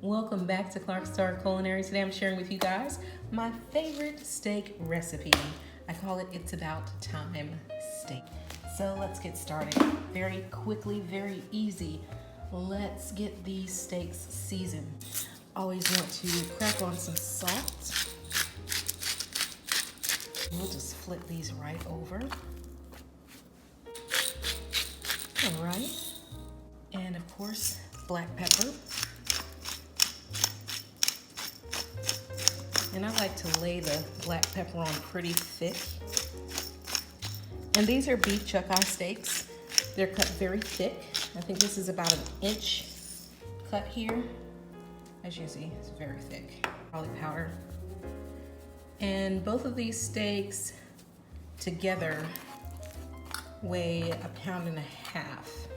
Welcome back to Clark Star Culinary. Today I'm sharing with you guys my favorite steak recipe. I call it It's About Time steak. So let's get started. Very quickly, very easy. Let's get these steaks seasoned. Always want to crack on some salt. We'll just flip these right over. All right. And of course, black pepper. And I like to lay the black pepper on pretty thick. And these are beef chuck eye steaks. They're cut very thick. I think this is about an inch cut here. As you see, it's very thick, garlic powder. And both of these steaks together weigh 1.5 pounds.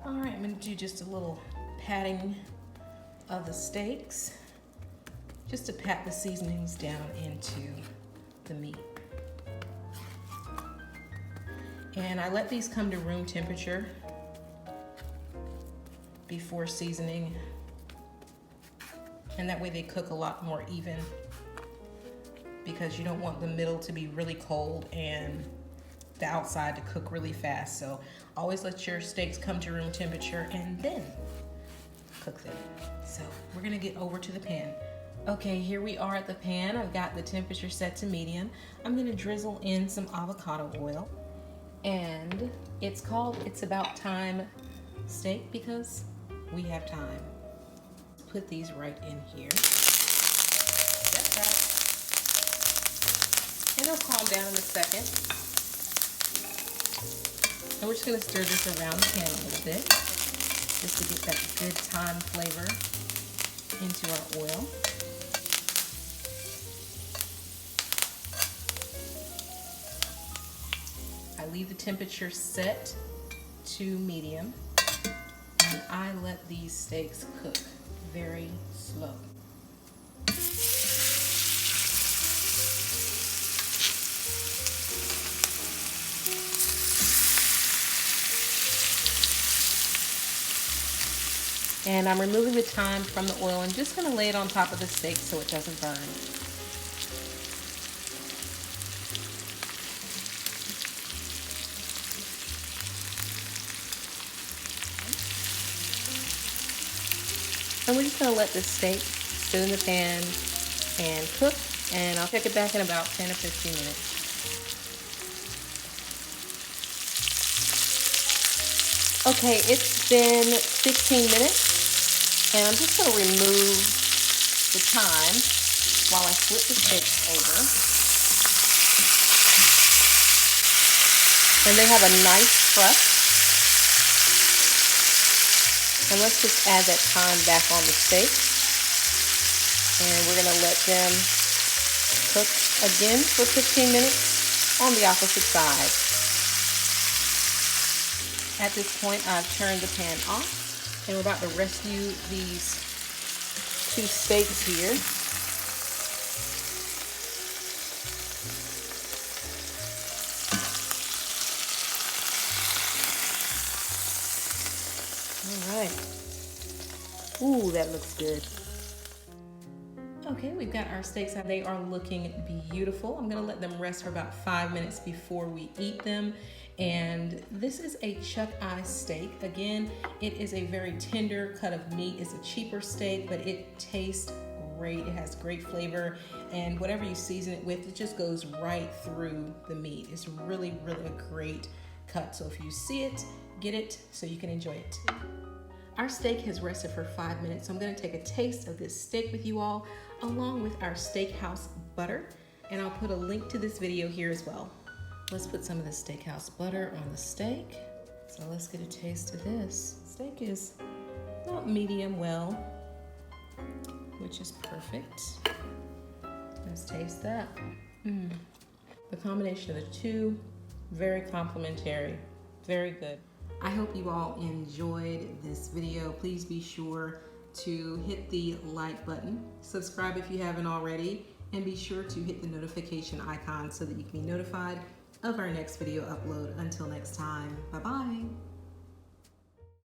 All right, I'm gonna do just a little patting of the steaks, just to pat the seasonings down into the meat. And I let these come to room temperature before seasoning, and that way they cook a lot more even, because you don't want the middle to be really cold and the outside to cook really fast. So always let your steaks come to room temperature and then cook them. So we're gonna get over to the pan. Okay, here we are at the pan. I've got the temperature set to medium. I'm gonna drizzle in some avocado oil. And it's called It's About Time steak because we have time. Let's put these right in here. That's right. And it'll calm down in a second. And we're just gonna stir this around the pan a little bit, just to get that good thyme flavor into our oil. I leave the temperature set to medium, and I let these steaks cook very slow. And I'm removing the thyme from the oil and just gonna lay it on top of the steak so it doesn't burn. And we're just gonna let this steak sit in the pan and cook, and I'll check it back in about 10 or 15 minutes. Okay, it's been 15 minutes, and I'm just gonna remove the thyme while I flip the steaks over. And they have a nice crust. And let's just add that thyme back on the steak. And we're gonna let them cook again for 15 minutes on the opposite side. At this point, I've turned the pan off, and we're about to rescue these 2 steaks here. All right. Ooh, that looks good. Okay, we've got our steaks out. They are looking beautiful. I'm gonna let them rest for about 5 minutes before we eat them. And this is a chuck eye steak. Again, it is a very tender cut of meat. It's a cheaper steak, but it tastes great. It has great flavor, and whatever you season it with, it just goes right through the meat. It's really, really a great cut. So if you see it, get it so you can enjoy it. Our steak has rested for 5 minutes, so I'm gonna take a taste of this steak with you all, along with our steakhouse butter, and I'll put a link to this video here as well. Let's put some of the steakhouse butter on the steak. So let's get a taste of this. Steak is about medium well, which is perfect. Let's taste that. The combination of the two, very complimentary, very good. I hope you all enjoyed this video. Please be sure to hit the like button, subscribe if you haven't already, and be sure to hit the notification icon so that you can be notified of our next video upload. Until next time, bye-bye.